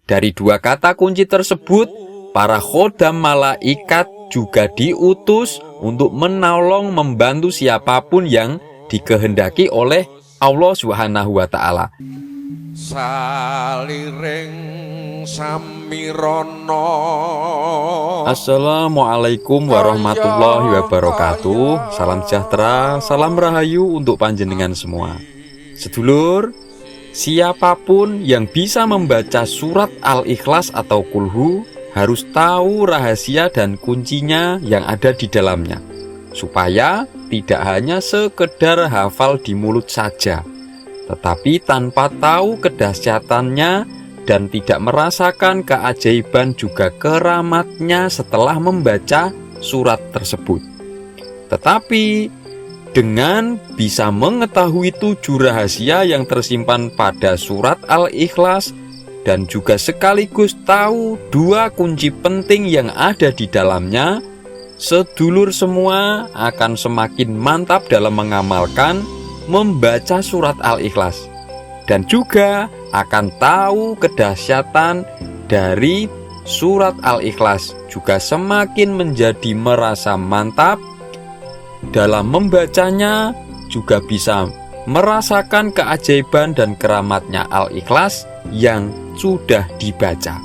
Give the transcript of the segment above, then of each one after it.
Dari dua kata kunci tersebut, para khodam malaikat juga diutus untuk menolong membantu siapapun yang dikehendaki oleh Allah Subhanahu wa Ta'ala. Saliring samirono. Assalamualaikum warahmatullahi wabarakatuh. Salam sejahtera, salam rahayu untuk panjenengan semua. Sedulur, siapapun yang bisa membaca surat Al-Ikhlas atau Kulhu harus tahu rahasia dan kuncinya yang ada di dalamnya, supaya tidak hanya sekedar hafal di mulut saja, tetapi tanpa tahu kedahsyatannya dan tidak merasakan keajaiban juga keramatnya setelah membaca surat tersebut. Tetapi dengan bisa mengetahui 7 rahasia yang tersimpan pada surat Al-Ikhlas dan juga sekaligus tahu 2 kunci penting yang ada di dalamnya, sedulur semua akan semakin mantap dalam mengamalkan membaca surat Al-Ikhlas, dan juga akan tahu kedahsyatan dari surat Al-Ikhlas, juga semakin menjadi merasa mantap dalam membacanya, juga bisa merasakan keajaiban dan keramatnya Al-Ikhlas yang sudah dibaca.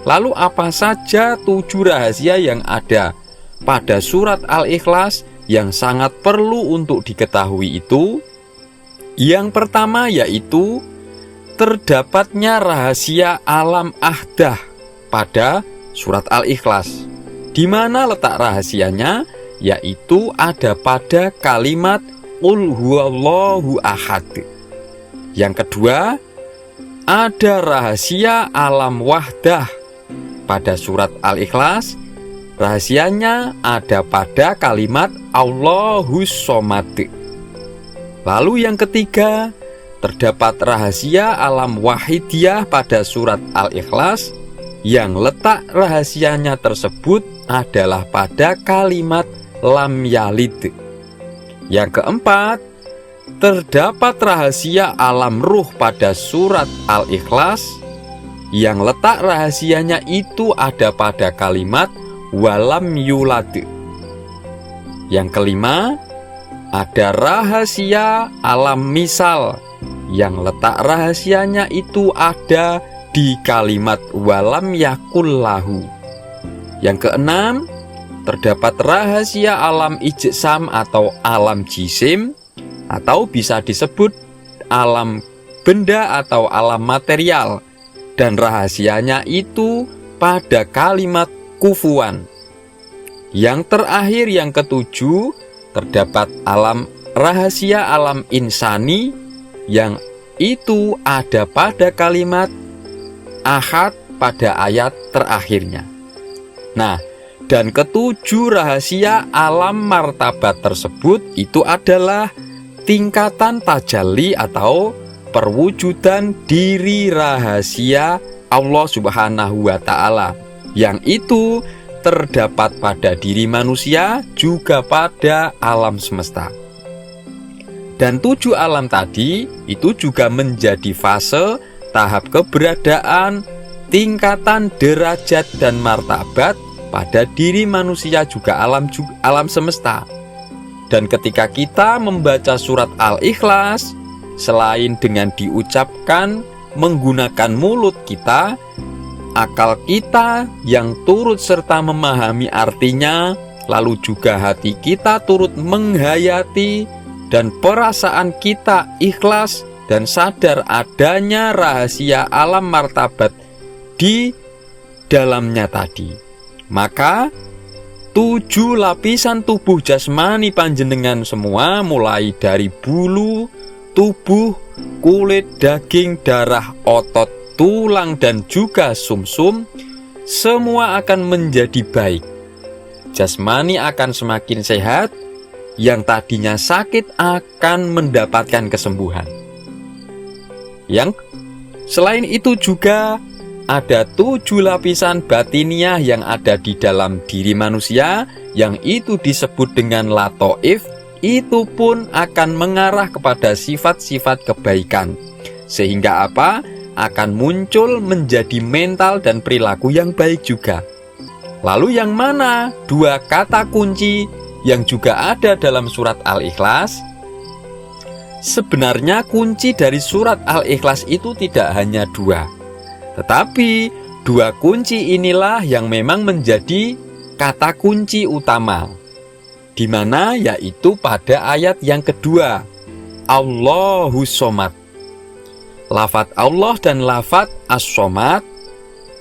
Lalu apa saja 7 rahasia yang ada pada surat Al-Ikhlas yang sangat perlu untuk diketahui itu? Yang pertama yaitu terdapatnya rahasia alam ahdah pada surat Al-Ikhlas. Di mana letak rahasianya? Yaitu ada pada kalimat Qul huwallahu ahad. Yang kedua, ada rahasia alam wahdah pada surat Al-Ikhlas. Rahasianya ada pada kalimat Allahus Shomad. Lalu yang ketiga, terdapat rahasia alam wahidiyah pada surat Al-Ikhlas, yang letak rahasianya tersebut adalah pada kalimat lam yalid. Yang keempat, terdapat rahasia alam ruh pada surat Al-Ikhlas, yang letak rahasianya itu ada pada kalimat walam yulad. Yang kelima, ada rahasia alam misal, yang letak rahasianya itu ada di kalimat walam yakullahu. Yang keenam, terdapat rahasia alam ijsam atau alam jisim, atau bisa disebut alam benda atau alam material, dan rahasianya itu pada kalimat kufuan. Yang terakhir, yang ketujuh, terdapat rahasia alam insani, yang itu ada pada kalimat ahad pada ayat terakhirnya. Nah, dan ketujuh rahasia alam martabat tersebut itu adalah tingkatan tajalli atau perwujudan diri rahasia Allah Subhanahu wa Ta'ala, yang itu terdapat pada diri manusia juga pada alam semesta. Dan 7 alam tadi itu juga menjadi fase tahap keberadaan, tingkatan derajat dan martabat pada diri manusia juga alam semesta. Dan ketika kita membaca surat Al-Ikhlas, selain dengan diucapkan menggunakan mulut kita, akal kita yang turut serta memahami artinya, lalu juga hati kita turut menghayati, dan perasaan kita ikhlas dan sadar adanya rahasia alam martabat di dalamnya tadi, maka 7 lapisan tubuh jasmani panjenengan semua, mulai dari bulu, tubuh, kulit, daging, darah, otot, tulang, dan juga sumsum, semua akan menjadi baik. Jasmani akan semakin sehat, yang tadinya sakit akan mendapatkan kesembuhan. Yang selain itu juga ada 7 lapisan batiniah yang ada di dalam diri manusia, yang itu disebut dengan latoif. Itu pun akan mengarah kepada sifat-sifat kebaikan. Sehingga apa? akan muncul menjadi mental dan perilaku yang baik juga. Lalu yang mana dua kata kunci yang juga ada dalam surat Al-Ikhlas? Sebenarnya kunci dari surat Al-Ikhlas itu tidak hanya dua, tetapi dua kunci inilah yang memang menjadi kata kunci utama, di mana yaitu pada ayat yang kedua, Allahus Shomad. Lafadz Allah dan lafadz As-Shomad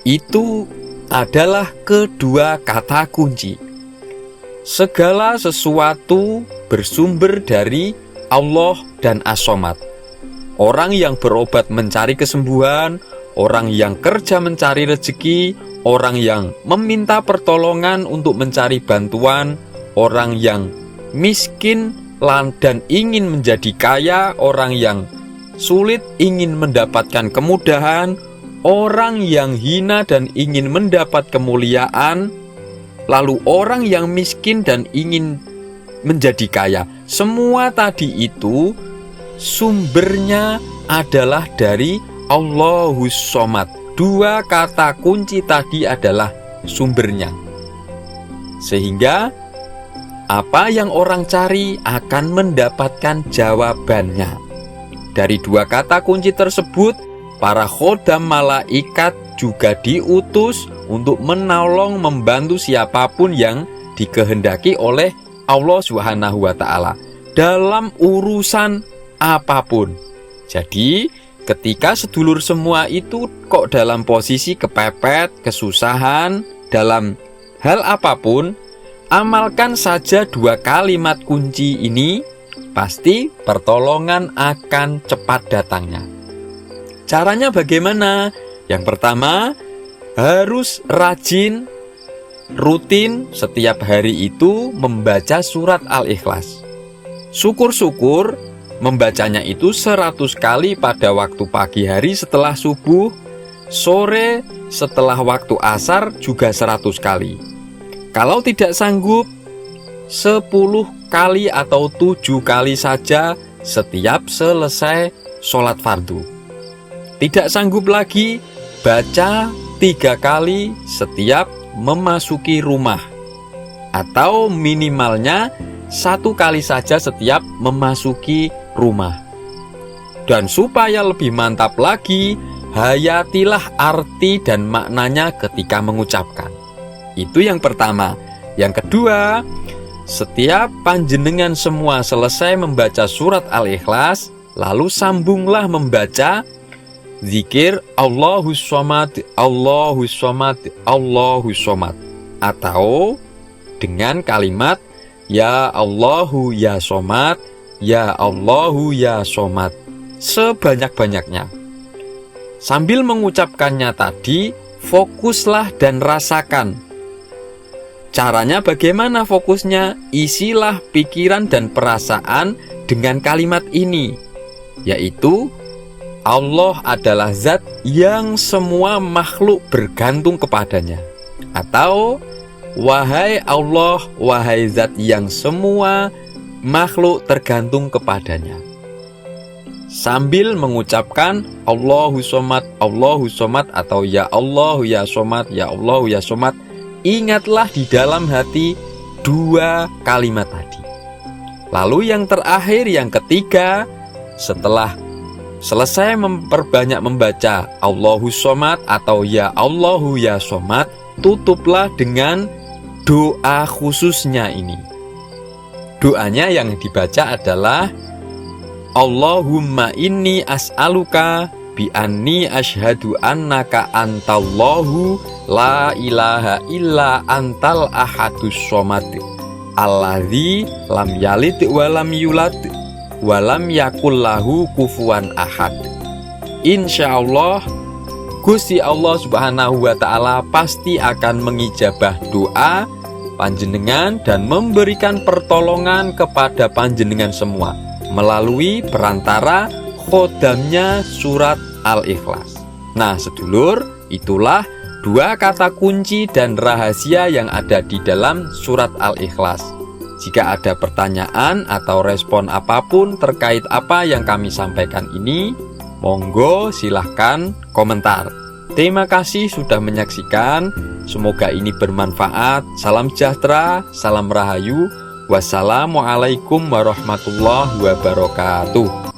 itu adalah kedua kata kunci. Segala sesuatu bersumber dari Allah dan As-Shomad. Orang yang berobat mencari kesembuhan, orang yang kerja mencari rezeki, orang yang meminta pertolongan untuk mencari bantuan, orang yang miskin dan ingin menjadi kaya, orang yang sulit ingin mendapatkan kemudahan, orang yang hina dan ingin mendapat kemuliaan, lalu orang yang miskin dan ingin menjadi kaya. Semua tadi itu sumbernya adalah dari Allahus Shomad. Dua kata kunci tadi adalah sumbernya. Sehingga apa yang orang cari akan mendapatkan jawabannya. Dari dua kata kunci tersebut, para khodam malaikat juga diutus untuk menolong membantu siapapun yang dikehendaki oleh Allah Subhanahu wa Ta'ala dalam urusan apapun. Jadi, ketika sedulur semua itu kok dalam posisi kepepet, kesusahan, dalam hal apapun, amalkan saja dua kalimat kunci ini, pasti pertolongan akan cepat datangnya. Caranya bagaimana? Yang pertama, harus rajin, rutin setiap hari itu membaca surat Al-Ikhlas. Syukur-syukur membacanya itu 100 kali pada waktu pagi hari setelah subuh, sore setelah waktu asar juga 100 kali. Kalau tidak sanggup, 10 kali atau 7 kali saja setiap selesai sholat fardu. Tidak sanggup lagi, baca 3 kali setiap memasuki rumah, atau minimalnya 1 kali saja setiap memasuki rumah. Dan supaya lebih mantap lagi, hayatilah arti dan maknanya ketika mengucapkan. Itu yang pertama. Yang kedua, setiap panjenengan semua selesai membaca surat Al-Ikhlas, lalu sambunglah membaca zikir Allahus Shomad, Allahus Shomad, Allahus Shomad, atau dengan kalimat Ya Allahu Ya Shomad, Ya Allahu Ya Shomad, sebanyak-banyaknya. Sambil mengucapkannya tadi, fokuslah dan rasakan. Caranya bagaimana fokusnya? Isilah pikiran dan perasaan dengan kalimat ini, yaitu Allah adalah zat yang semua makhluk bergantung kepadanya. Atau wahai Allah, wahai zat yang semua makhluk tergantung kepadanya. Sambil mengucapkan Allahus Shomad, Allahus Shomad, atau Ya Allah Ya Shomad, Ya Allah Ya Shomad, ingatlah di dalam hati dua kalimat tadi. Lalu yang terakhir, yang ketiga, setelah selesai memperbanyak membaca Allahus Shomad atau Ya Allahu Ya Shomad, tutuplah dengan doa khususnya ini. Doanya yang dibaca adalah Allahumma inni as'aluka bi anni asyhadu annaka antallahu la ilaha illa antal ahadus shomad alladzi lam yalid wa lam yulad wa lam yakul lahu kufuwan ahad. Insyaallah Gusti Allah Subhanahu wa Ta'ala pasti akan mengijabah doa panjenengan dan memberikan pertolongan kepada panjenengan semua melalui perantara khodamnya surat Al-Ikhlas. Nah sedulur, itulah dua kata kunci dan rahasia yang ada di dalam surat Al-Ikhlas. Jika ada pertanyaan atau respon apapun terkait apa yang kami sampaikan ini, Monggo silahkan komentar. Terima kasih sudah menyaksikan. Semoga ini bermanfaat. Salam sejahtera, salam rahayu. Wassalamualaikum warahmatullahi wabarakatuh.